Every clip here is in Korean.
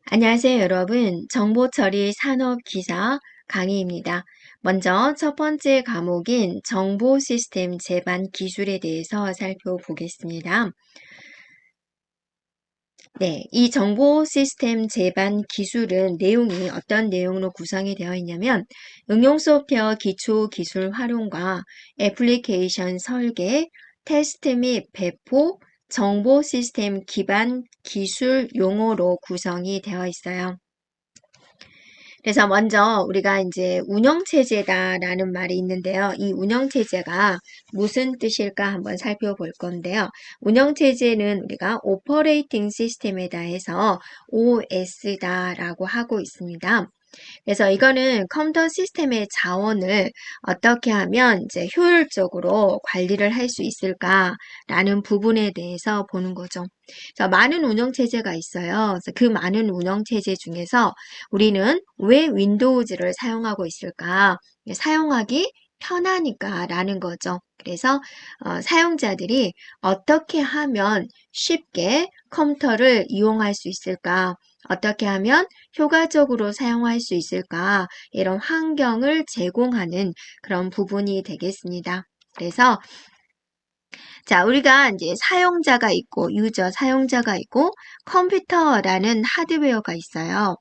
안녕하세요, 여러분. 정보처리 산업기사 강의입니다. 먼저 첫 번째 과목인 정보 시스템 제반 기술에 대해서 살펴보겠습니다. 네, 이 정보 시스템 제반 기술은 내용이 어떤 내용으로 구성이 되어 있냐면 응용 소프트웨어 기초 기술 활용과 애플리케이션 설계, 테스트 및 배포, 정보 시스템 기반 기술 용어로 구성이 되어 있어요. 그래서 먼저 우리가 이제 운영체제다라는 말이 있는데요. 이 운영체제가 무슨 뜻일까 한번 살펴볼 건데요. 운영체제는 우리가 오퍼레이팅 시스템에다 해서 OS다라고 하고 있습니다. 그래서 이거는 컴퓨터 시스템의 자원을 어떻게 하면 이제 효율적으로 관리를 할 수 있을까라는 부분에 대해서 보는 거죠. 그래서 많은 운영체제가 있어요. 그래서 그 많은 운영체제 중에서 우리는 왜 윈도우즈를 사용하고 있을까? 사용하기 편하니까라는 거죠. 그래서 사용자들이 어떻게 하면 쉽게 컴퓨터를 이용할 수 있을까? 어떻게 하면 효과적으로 사용할 수 있을까? 이런 환경을 제공하는 그런 부분이 되겠습니다. 그래서 자, 우리가 이제 사용자가 있고 사용자가 있고 컴퓨터라는 하드웨어가 있어요.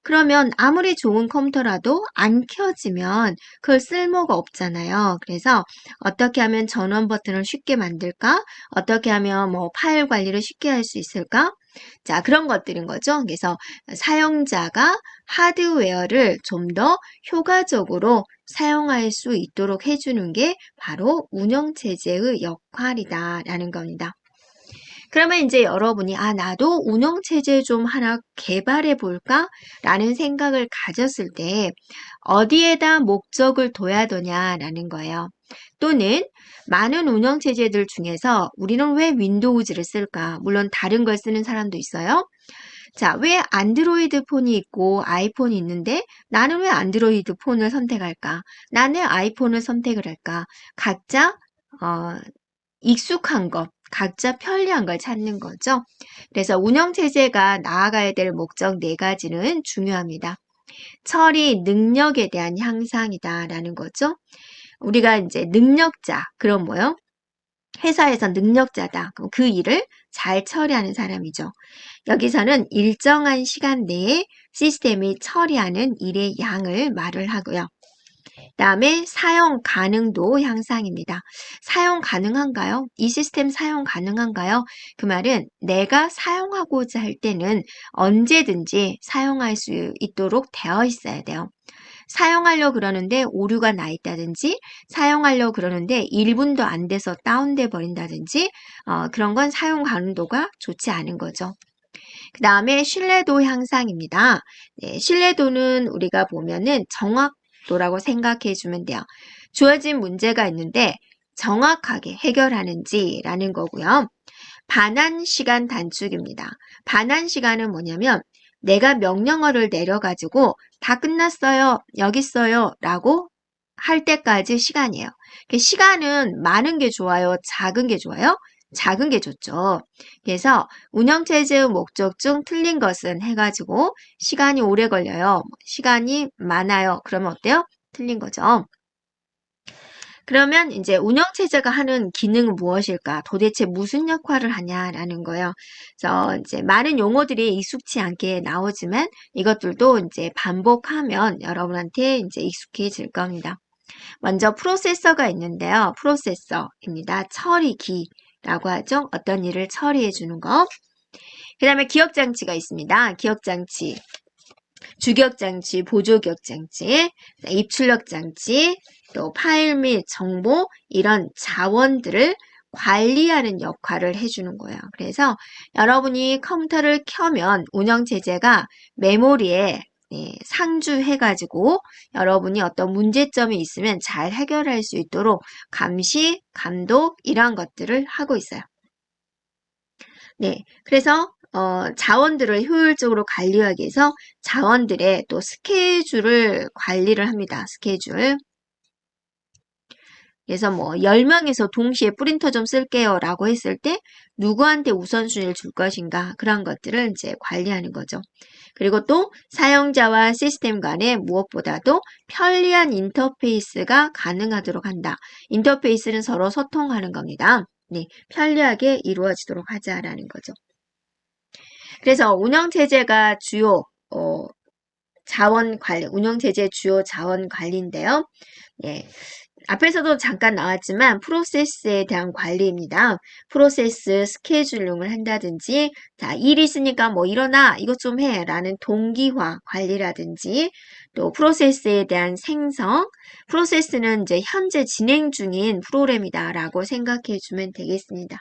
그러면 아무리 좋은 컴퓨터라도 안 켜지면 그걸 쓸모가 없잖아요. 그래서 어떻게 하면 전원 버튼을 쉽게 만들까? 어떻게 하면 뭐 파일 관리를 쉽게 할 수 있을까? 자, 그런 것들인 거죠. 그래서 사용자가 하드웨어를 좀 더 효과적으로 사용할 수 있도록 해주는 게 바로 운영체제의 역할이다라는 겁니다. 그러면 이제 여러분이 나도 운영체제 좀 하나 개발해 볼까? 라는 생각을 가졌을 때 어디에다 목적을 둬야 되냐라는 거예요. 또는 많은 운영체제들 중에서 우리는 왜 윈도우즈를 쓸까? 물론 다른 걸 쓰는 사람도 있어요. 자, 왜 안드로이드 폰이 있고 아이폰이 있는데 나는 왜 안드로이드 폰을 선택할까? 나는 아이폰을 선택을 할까? 각자 어, 익숙한 것, 각자 편리한 걸 찾는 거죠. 그래서 운영체제가 나아가야 될 목적 네 가지는 중요합니다. 처리 능력에 대한 향상이다라는 거죠. 우리가 이제 능력자, 그럼 뭐요? 회사에서 능력자다. 그럼 그 일을 잘 처리하는 사람이죠. 여기서는 일정한 시간 내에 시스템이 처리하는 일의 양을 말을 하고요. 다음에 사용 가능도 향상입니다. 사용 가능한가요? 이 시스템 사용 가능한가요? 그 말은 내가 사용하고자 할 때는 언제든지 사용할 수 있도록 되어 있어야 돼요. 사용하려고 그러는데 오류가 나 있다든지 사용하려고 그러는데 1분도 안 돼서 다운돼 버린다든지 그런 건 사용 가능도가 좋지 않은 거죠. 그 다음에 신뢰도 향상입니다. 네, 신뢰도는 우리가 보면은 정확도라고 생각해 주면 돼요. 주어진 문제가 있는데 정확하게 해결하는지라는 거고요. 반환 시간 단축입니다. 반환 시간은 뭐냐면 내가 명령어를 내려가지고 다 끝났어요. 여기 있어요. 라고 할 때까지 시간이에요. 시간은 많은 게 좋아요? 작은 게 좋아요? 작은 게 좋죠. 그래서 운영체제의 목적 중 틀린 것은 해가지고 시간이 오래 걸려요. 시간이 많아요. 그러면 어때요? 틀린 거죠. 그러면 이제 운영체제가 하는 기능은 무엇일까? 도대체 무슨 역할을 하냐라는 거예요. 그래서 이제 많은 용어들이 익숙치 않게 나오지만 이것들도 이제 반복하면 여러분한테 이제 익숙해질 겁니다. 먼저 프로세서가 있는데요. 프로세서입니다. 처리기라고 하죠. 어떤 일을 처리해 주는 거. 그 다음에 기억장치가 있습니다. 기억장치. 주기억장치, 보조기억장치, 입출력장치, 또 파일 및 정보 이런 자원들을 관리하는 역할을 해주는 거예요. 그래서 여러분이 컴퓨터를 켜면 운영체제가 메모리에 상주해가지고 여러분이 어떤 문제점이 있으면 잘 해결할 수 있도록 감시, 감독 이러한 것들을 하고 있어요. 네, 그래서 자원들을 효율적으로 관리하기 위해서 자원들의 또 스케줄을 관리를 합니다. 스케줄. 그래서 뭐 10명에서 동시에 프린터 좀 쓸게요 라고 했을 때 누구한테 우선순위를 줄 것인가 그런 것들을 이제 관리하는 거죠. 그리고 또 사용자와 시스템 간에 무엇보다도 편리한 인터페이스가 가능하도록 한다. 인터페이스는 서로 소통하는 겁니다. 네, 편리하게 이루어지도록 하자라는 거죠. 그래서 운영체제가 주요 자원 관리, 운영체제의 주요 자원 관리인데요. 예, 앞에서도 잠깐 나왔지만 프로세스에 대한 관리입니다. 프로세스 스케줄링을 한다든지 자, 일 있으니까 뭐 일어나 이것 좀 해 라는 동기화 관리라든지 또 프로세스에 대한 생성 프로세스는 이제 현재 진행 중인 프로그램이다 라고 생각해 주면 되겠습니다.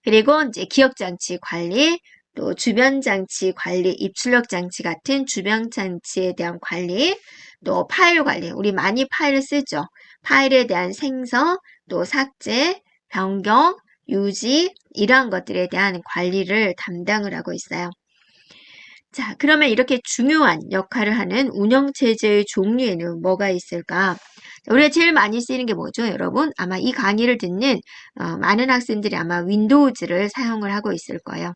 그리고 이제 기억장치 관리 또 주변장치 관리, 입출력 장치 같은 주변장치에 대한 관리, 또 파일 관리, 우리 많이 파일을 쓰죠. 파일에 대한 생성, 또 삭제, 변경, 유지 이러한 것들에 대한 관리를 담당을 하고 있어요. 자, 그러면 이렇게 중요한 역할을 하는 운영체제의 종류에는 뭐가 있을까? 우리가 제일 많이 쓰이는 게 뭐죠, 여러분? 아마 이 강의를 듣는 많은 학생들이 아마 윈도우즈를 사용을 하고 있을 거예요.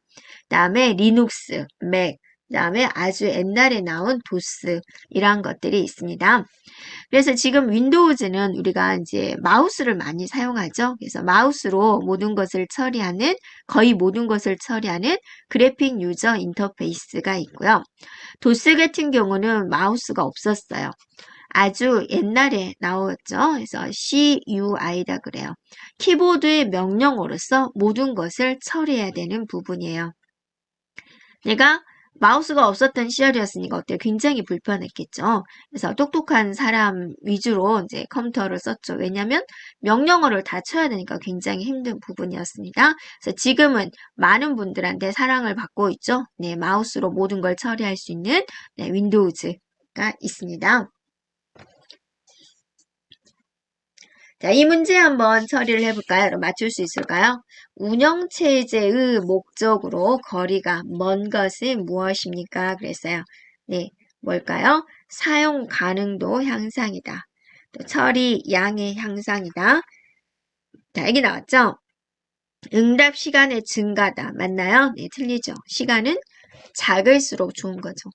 그다음에 리눅스, 맥, 그다음에 아주 옛날에 나온 도스 이러한 것들이 있습니다. 그래서 지금 윈도우즈는 우리가 이제 마우스를 많이 사용하죠. 그래서 마우스로 모든 것을 처리하는 거의 모든 것을 처리하는 그래픽 유저 인터페이스가 있고요. 도스 같은 경우는 마우스가 없었어요. 아주 옛날에 나왔죠. 그래서 CUI다 그래요. 키보드의 명령어로서 모든 것을 처리해야 되는 부분이에요. 내가 마우스가 없었던 시절이었으니까 어때요? 굉장히 불편했겠죠. 그래서 똑똑한 사람 위주로 이제 컴퓨터를 썼죠. 왜냐하면 명령어를 다 쳐야 되니까 굉장히 힘든 부분이었습니다. 그래서 지금은 많은 분들한테 사랑을 받고 있죠. 네, 마우스로 모든 걸 처리할 수 있는 네, 윈도우즈가 있습니다. 자, 이 문제 한번 처리를 해볼까요? 여러분 맞출 수 있을까요? 운영체제의 목적으로 거리가 먼 것은 무엇입니까? 그랬어요. 네, 뭘까요? 사용 가능도 향상이다. 또 처리 양의 향상이다. 자, 여기 나왔죠? 응답 시간의 증가다. 맞나요? 네, 틀리죠. 시간은 작을수록 좋은 거죠.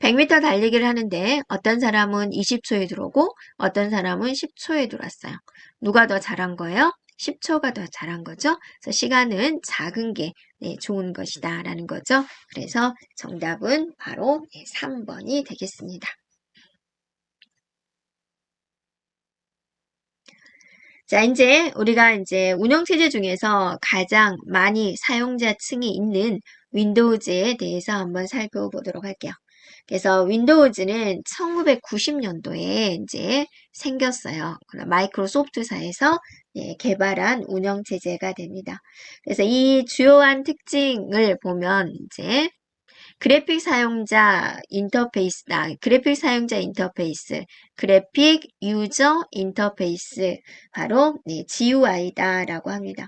100m 달리기를 하는데 어떤 사람은 20초에 들어오고 어떤 사람은 10초에 들어왔어요. 누가 더 잘한 거예요? 10초가 더 잘한 거죠. 그래서 시간은 작은 게 네, 좋은 것이다 라는 거죠. 그래서 정답은 바로 3번이 되겠습니다. 자, 이제 우리가 이제 운영체제 중에서 가장 많이 사용자층이 있는 윈도우즈에 대해서 한번 살펴보도록 할게요. 그래서 윈도우즈는 1990년도에 이제 생겼어요. 마이크로소프트사에서 개발한 운영체제가 됩니다. 그래서 이 주요한 특징을 보면 이제 그래픽 사용자 인터페이스다. 그래픽 사용자 인터페이스, 그래픽 유저 인터페이스, 바로 GUI다라고 합니다.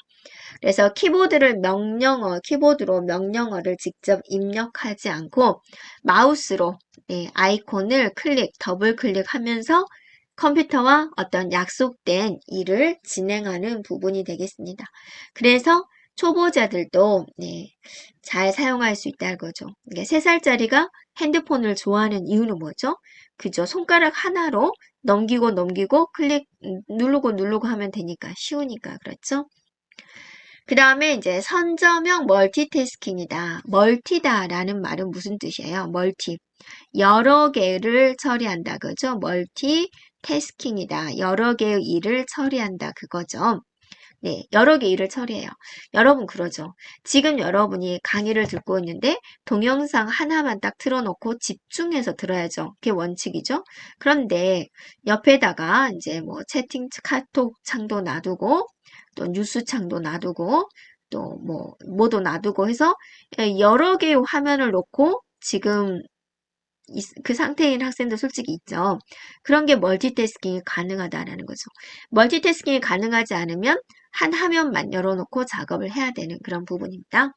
그래서 키보드로 명령어를 직접 입력하지 않고 마우스로 아이콘을 더블 클릭하면서 컴퓨터와 어떤 약속된 일을 진행하는 부분이 되겠습니다. 그래서 초보자들도 잘 사용할 수 있다는 거죠. 3살짜리가 핸드폰을 좋아하는 이유는 뭐죠? 그죠? 손가락 하나로 넘기고 누르고 하면 되니까 쉬우니까 그렇죠? 그 다음에 이제 선저명 멀티태스킹이다. 멀티다라는 말은 무슨 뜻이에요? 멀티. 여러 개를 처리한다. 그죠? 멀티태스킹이다. 여러 개의 일을 처리한다. 그거죠. 네, 여러 개 일을 처리해요. 여러분 그러죠. 지금 여러분이 강의를 듣고 있는데 동영상 하나만 딱 틀어놓고 집중해서 들어야죠. 그게 원칙이죠. 그런데 옆에다가 이제 뭐 채팅 카톡 창도 놔두고 또 뉴스 창도 놔두고 또 뭐도 놔두고 해서 여러 개의 화면을 놓고 지금 그 상태인 학생도 솔직히 있죠. 그런 게 멀티태스킹이 가능하다라는 거죠. 멀티태스킹이 가능하지 않으면 한 화면만 열어놓고 작업을 해야 되는 그런 부분입니다.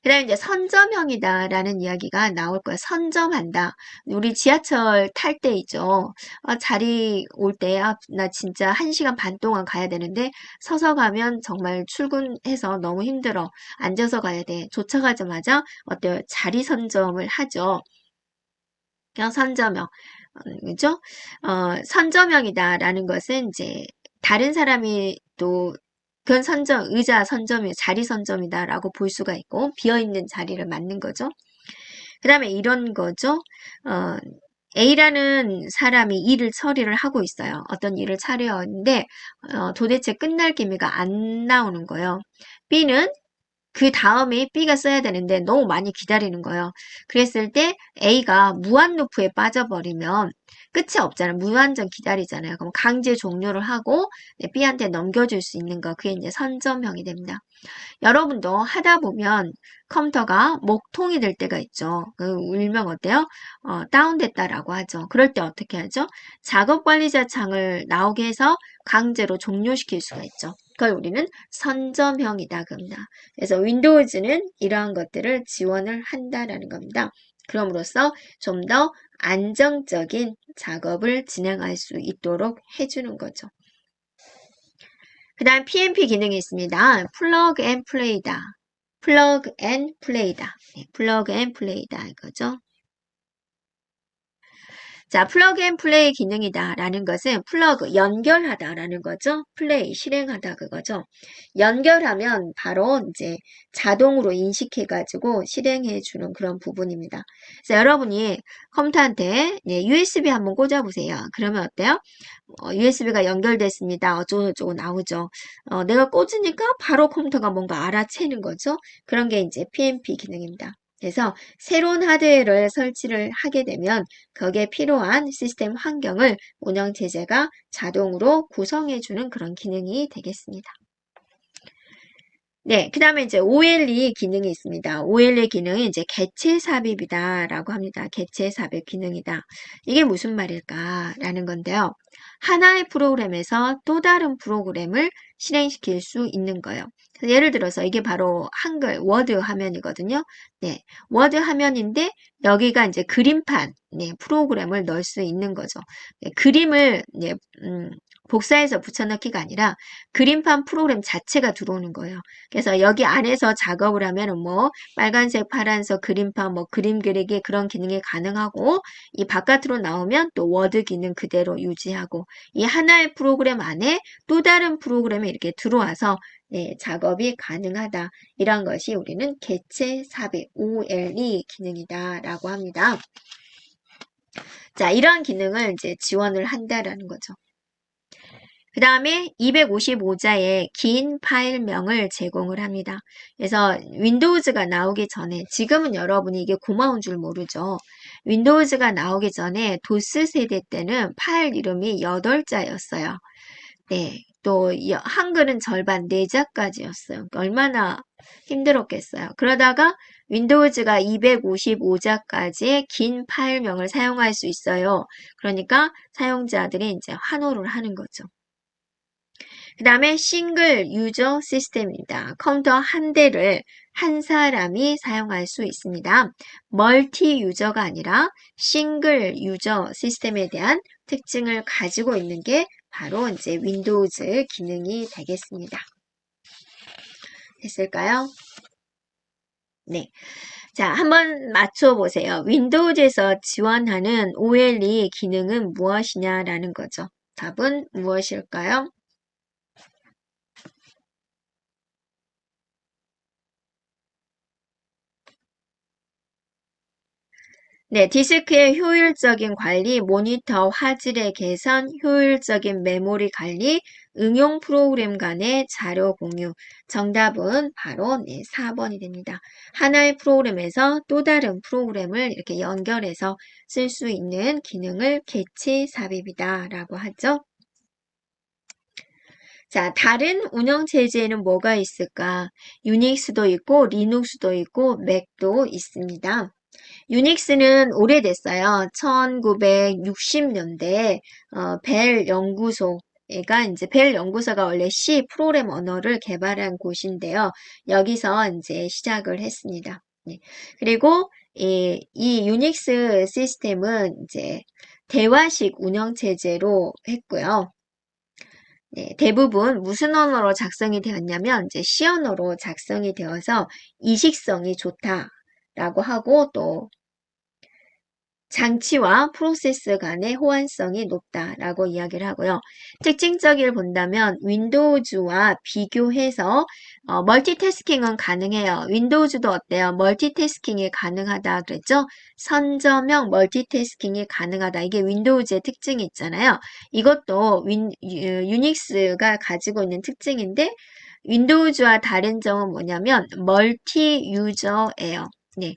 그 다음에 이제 선점형이다라는 이야기가 나올 거야. 선점한다. 우리 지하철 탈 때 있죠. 자리 올 때, 나 진짜 1시간 반 동안 가야 되는데, 서서 가면 정말 출근해서 너무 힘들어. 앉아서 가야 돼. 도착하자마자 어때요? 자리 선점을 하죠. 그냥 선점형. 그죠? 선점형이다라는 것은 이제 다른 사람이 또 그건 의자 선점이, 자리 선점이다라고 볼 수가 있고, 비어있는 자리를 맡는 거죠. 그 다음에 이런 거죠. 어, A라는 사람이 일을 처리를 하고 있어요. 어떤 일을 처리하는데, 도대체 끝날 기미가 안 나오는 거예요. B는 그 다음에 B가 써야 되는데 너무 많이 기다리는 거예요. 그랬을 때 A가 무한루프에 빠져버리면 끝이 없잖아요. 무한정 기다리잖아요. 그럼 강제 종료를 하고 B한테 넘겨줄 수 있는 거. 그게 이제 선점형이 됩니다. 여러분도 하다 보면 컴퓨터가 목통이 될 때가 있죠. 울면 어때요? 다운됐다라고 하죠. 그럴 때 어떻게 하죠? 작업 관리자 창을 나오게 해서 강제로 종료시킬 수가 있죠. 그걸 우리는 선점형이다 그럽니다. 그래서 윈도우즈는 이러한 것들을 지원을 한다라는 겁니다. 그럼으로써 좀 더 안정적인 작업을 진행할 수 있도록 해주는 거죠. 그 다음 PMP 기능이 있습니다. 플러그 앤 플레이다. 플러그 앤 플레이다. 플러그 앤 플레이다 이거죠. 자, 플러그 앤 플레이 기능이다 라는 것은 플러그, 연결하다 라는 거죠. 플레이, 실행하다 그거죠. 연결하면 바로 이제 자동으로 인식해가지고 실행해주는 그런 부분입니다. 그래서 여러분이 컴퓨터한테 USB 한번 꽂아보세요. 그러면 어때요? USB가 연결됐습니다. 어쩌고저쩌고 나오죠. 내가 꽂으니까 바로 컴퓨터가 뭔가 알아채는 거죠. 그런 게 이제 PMP 기능입니다. 그래서 새로운 하드웨어를 설치를 하게 되면 거기에 필요한 시스템 환경을 운영체제가 자동으로 구성해주는 그런 기능이 되겠습니다. 네, 그 다음에 이제 OLE 기능이 있습니다. OLE 기능은 이제 개체 삽입이다라고 합니다. 개체 삽입 기능이다. 이게 무슨 말일까라는 건데요. 하나의 프로그램에서 또 다른 프로그램을 실행시킬 수 있는 거예요. 예를 들어서 이게 바로 한글 워드 화면이거든요. 네, 워드 화면인데 여기가 이제 그림판 프로그램을 넣을 수 있는 거죠. 그림을 복사해서 붙여넣기가 아니라 그림판 프로그램 자체가 들어오는 거예요. 그래서 여기 안에서 작업을 하면은 뭐 빨간색, 파란색 그림판, 뭐 그림 그리기 그런 기능이 가능하고 이 바깥으로 나오면 또 워드 기능 그대로 유지하고 이 하나의 프로그램 안에 또 다른 프로그램이 이렇게 들어와서 작업이 가능하다. 이런 것이 우리는 개체 삽입 OLE 기능이다라고 합니다. 자, 이러한 기능을 이제 지원을 한다라는 거죠. 그 다음에 255자의 긴 파일명을 제공을 합니다. 그래서 윈도우즈가 나오기 전에 지금은 여러분이 이게 고마운 줄 모르죠. 윈도우즈가 나오기 전에 도스 세대 때는 파일 이름이 8자였어요. 네, 또 한글은 절반 4자까지였어요. 얼마나 힘들었겠어요. 그러다가 윈도우즈가 255자까지의 긴 파일명을 사용할 수 있어요. 그러니까 사용자들이 이제 환호를 하는 거죠. 그 다음에 싱글 유저 시스템입니다. 컴퓨터 한 대를 한 사람이 사용할 수 있습니다. 멀티 유저가 아니라 싱글 유저 시스템에 대한 특징을 가지고 있는 게 바로 이제 윈도우즈 기능이 되겠습니다. 됐을까요? 네. 자, 한번 맞춰보세요. 윈도우즈에서 지원하는 OLE 기능은 무엇이냐라는 거죠. 답은 무엇일까요? 네, 디스크의 효율적인 관리, 모니터 화질의 개선, 효율적인 메모리 관리, 응용 프로그램 간의 자료 공유. 정답은 바로 4번이 됩니다. 하나의 프로그램에서 또 다른 프로그램을 이렇게 연결해서 쓸 수 있는 기능을 개체 삽입이다 라고 하죠. 자, 다른 운영체제에는 뭐가 있을까? 유닉스도 있고, 리눅스도 있고, 맥도 있습니다. 유닉스는 오래됐어요. 1960년대 벨 연구소 얘가 이제 벨 연구소가 원래 C 프로그램 언어를 개발한 곳인데요. 여기서 이제 시작을 했습니다. 네. 그리고 이 유닉스 시스템은 이제 대화식 운영 체제로 했고요. 네, 대부분 무슨 언어로 작성이 되었냐면 이제 C 언어로 작성이 되어서 이식성이 좋다라고 하고 또 장치와 프로세스 간의 호환성이 높다라고 이야기를 하고요. 특징적을 본다면 윈도우즈와 비교해서 멀티태스킹은 가능해요. 윈도우즈도 어때요? 멀티태스킹이 가능하다 그랬죠? 선저명 멀티태스킹이 가능하다. 이게 윈도우즈의 특징이 있잖아요. 이것도 유닉스가 가지고 있는 특징인데 윈도우즈와 다른 점은 뭐냐면 멀티 유저예요. 네.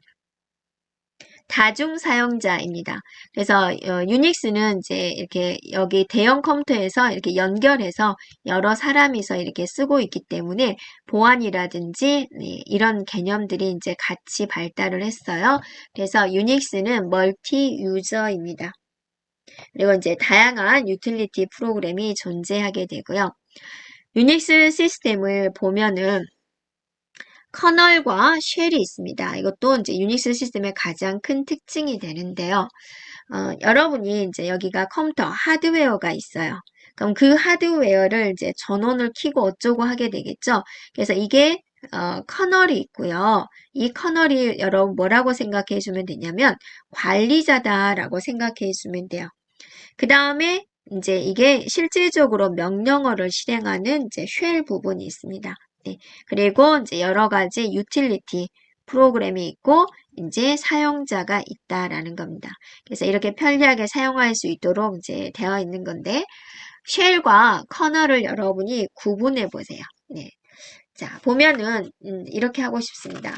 다중 사용자입니다. 그래서 유닉스는 이제 이렇게 여기 대형 컴퓨터에서 이렇게 연결해서 여러 사람이서 이렇게 쓰고 있기 때문에 보안이라든지 이런 개념들이 이제 같이 발달을 했어요. 그래서 유닉스는 멀티 유저입니다. 그리고 이제 다양한 유틸리티 프로그램이 존재하게 되고요. 유닉스 시스템을 보면은 커널과 쉘이 있습니다. 이것도 이제 유닉스 시스템의 가장 큰 특징이 되는데요. 여러분이 이제 여기가 컴퓨터 하드웨어가 있어요. 그럼 그 하드웨어를 이제 전원을 켜고 어쩌고 하게 되겠죠. 그래서 이게 커널이 있고요. 이 커널이 여러분 뭐라고 생각해 주면 되냐면 관리자다라고 생각해 주면 돼요. 그 다음에 이제 이게 실질적으로 명령어를 실행하는 이제 쉘 부분이 있습니다. 네. 그리고 이제 여러 가지 유틸리티 프로그램이 있고 이제 사용자가 있다라는 겁니다. 그래서 이렇게 편리하게 사용할 수 있도록 이제 되어 있는 건데 쉘과 커널을 여러분이 구분해 보세요. 네. 자, 보면은 이렇게 하고 싶습니다.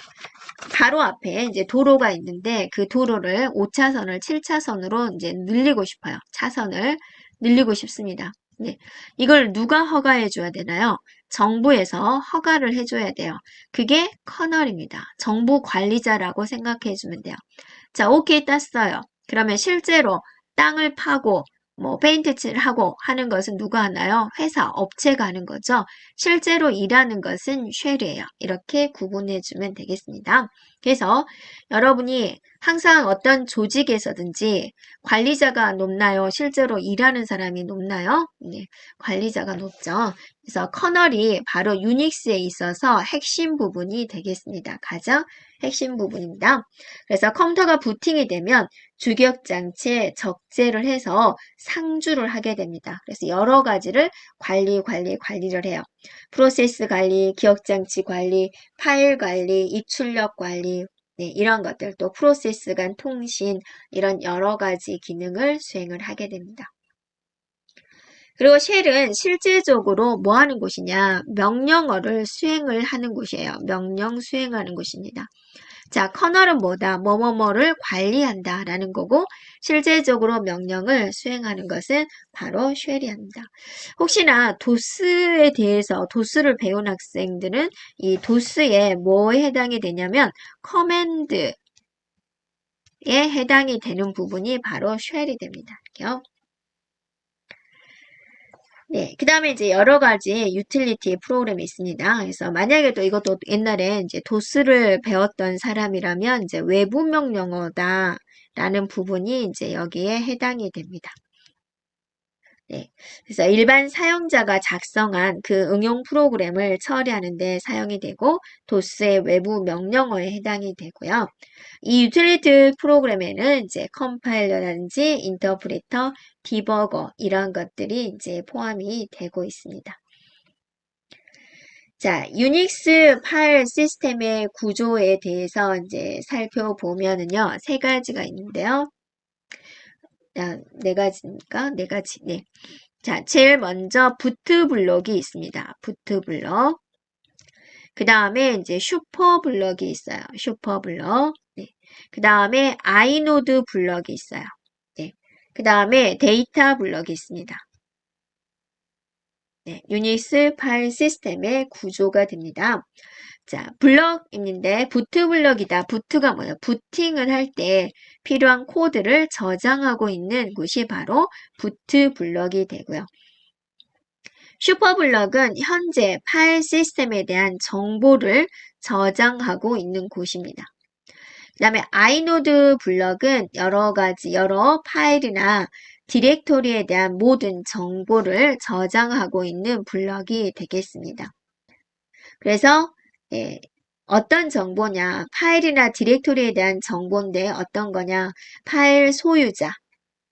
바로 앞에 이제 도로가 있는데 그 도로를 5차선을 7차선으로 이제 늘리고 싶어요. 차선을 늘리고 싶습니다. 네. 이걸 누가 허가해 줘야 되나요? 정부에서 허가를 해줘야 돼요. 그게 커널입니다. 정부 관리자라고 생각해 주면 돼요. 자, 오케이 땄어요. 그러면 실제로 땅을 파고 뭐 페인트 칠하고 하는 것은 누가 하나요? 회사, 업체가 하는 거죠. 실제로 일하는 것은 쉘이에요. 이렇게 구분해 주면 되겠습니다. 그래서 여러분이 항상 어떤 조직에서든지 관리자가 높나요? 실제로 일하는 사람이 높나요? 네, 관리자가 높죠. 그래서 커널이 바로 유닉스에 있어서 핵심 부분이 되겠습니다. 가장 핵심 부분입니다. 그래서 컴퓨터가 부팅이 되면 주격장치에 적재를 해서 상주를 하게 됩니다. 그래서 여러 가지를 관리를 해요. 프로세스 관리, 기억장치 관리, 파일 관리, 입출력 관리, 네, 이런 것들, 또 프로세스 간 통신, 이런 여러 가지 기능을 수행을 하게 됩니다. 그리고 쉘은 실질적으로 뭐 하는 곳이냐? 명령어를 수행을 하는 곳이에요. 명령 수행하는 곳입니다. 자, 커널은 뭐다? 뭐뭐뭐를 관리한다 라는 거고 실제적으로 명령을 수행하는 것은 바로 쉘이 합니다. 혹시나 도스에 대해서 도스를 배운 학생들은 이 도스에 뭐에 해당이 되냐면 커맨드에 해당이 되는 부분이 바로 쉘이 됩니다. 이렇게요. 네, 그 다음에 이제 여러 가지 유틸리티 프로그램이 있습니다. 그래서 만약에 또 이것도 옛날에 이제 도스를 배웠던 사람이라면 이제 외부 명령어다 라는 부분이 이제 여기에 해당이 됩니다. 네, 그래서 일반 사용자가 작성한 그 응용 프로그램을 처리하는 데 사용이 되고 도스의 외부 명령어에 해당이 되고요. 이 유틸리티 프로그램에는 이제 컴파일러라든지 인터프리터, 디버거 이런 것들이 이제 포함이 되고 있습니다. 자, 유닉스 파일 시스템의 구조에 대해서 이제 살펴보면은요, 세 가지가 있는데요. 네 가지니까 네 가지. 네. 자, 제일 먼저 부트 블럭이 있습니다. 부트 블럭. 그 다음에 이제 슈퍼 블럭이 있어요. 슈퍼 블럭. 네. 그 다음에 아이노드 블럭이 있어요. 네. 그 다음에 데이터 블럭이 있습니다. 네. 유닉스 파일 시스템의 구조가 됩니다. 자, 블럭 있는데 부트 블럭이다. 부트가 뭐예요? 부팅을 할 때 필요한 코드를 저장하고 있는 곳이 바로 부트 블럭이 되고요. 슈퍼블럭은 현재 파일 시스템에 대한 정보를 저장하고 있는 곳입니다. 그 다음에 아이노드 블럭은 여러 파일이나 디렉토리에 대한 모든 정보를 저장하고 있는 블럭이 되겠습니다. 그래서 어떤 정보냐, 파일이나 디렉토리에 대한 정보인데 어떤 거냐, 파일 소유자,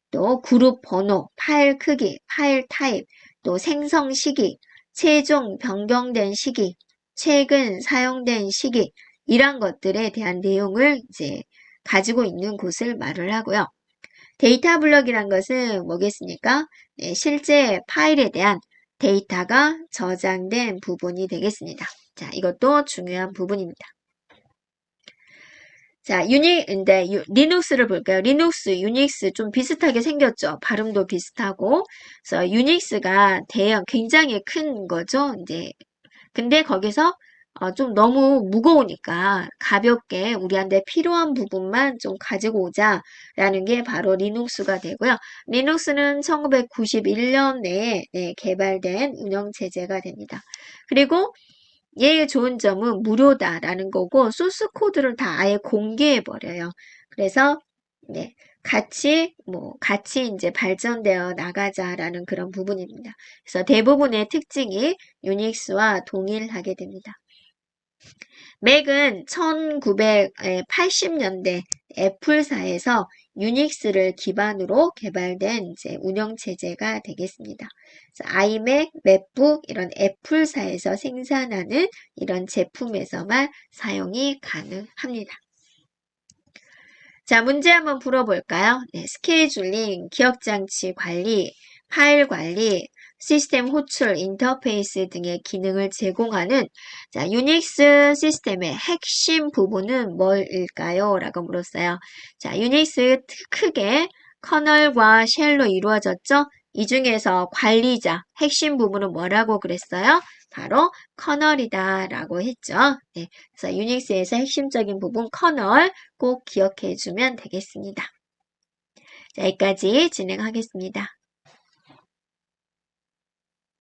또 그룹 번호, 파일 크기, 파일 타입, 또 생성 시기, 최종 변경된 시기, 최근 사용된 시기, 이런 것들에 대한 내용을 이제 가지고 있는 곳을 말을 하고요. 데이터 블럭이란 것은 뭐겠습니까? 실제 파일에 대한 데이터가 저장된 부분이 되겠습니다. 자, 이것도 중요한 부분입니다. 자, 리눅스를 볼까요? 리눅스, 유닉스 좀 비슷하게 생겼죠? 발음도 비슷하고. 그래서 유닉스가 굉장히 큰 거죠? 근데 거기서 좀 너무 무거우니까 가볍게 우리한테 필요한 부분만 좀 가지고 오자라는 게 바로 리눅스가 되고요. 리눅스는 1991년에 개발된 운영체제가 됩니다. 그리고 얘의 좋은 점은 무료다라는 거고 소스 코드를 다 아예 공개해 버려요. 그래서 같이 이제 발전되어 나가자라는 그런 부분입니다. 그래서 대부분의 특징이 유닉스와 동일하게 됩니다. 맥은 1980년대 애플사에서 유닉스를 기반으로 개발된 이제 운영체제가 되겠습니다. 아이맥, 맥북 이런 애플사에서 생산하는 이런 제품에서만 사용이 가능합니다. 자, 문제 한번 풀어볼까요? 스케줄링, 기억장치 관리, 파일 관리, 시스템 호출, 인터페이스 등의 기능을 제공하는 유닉스 시스템의 핵심 부분은 뭘까요? 라고 물었어요. 자, 유닉스 크게 커널과 쉘로 이루어졌죠? 이 중에서 관리자, 핵심 부분은 뭐라고 그랬어요? 바로 커널이다 라고 했죠. 그래서 유닉스에서 핵심적인 부분 커널 꼭 기억해 주면 되겠습니다. 자, 여기까지 진행하겠습니다.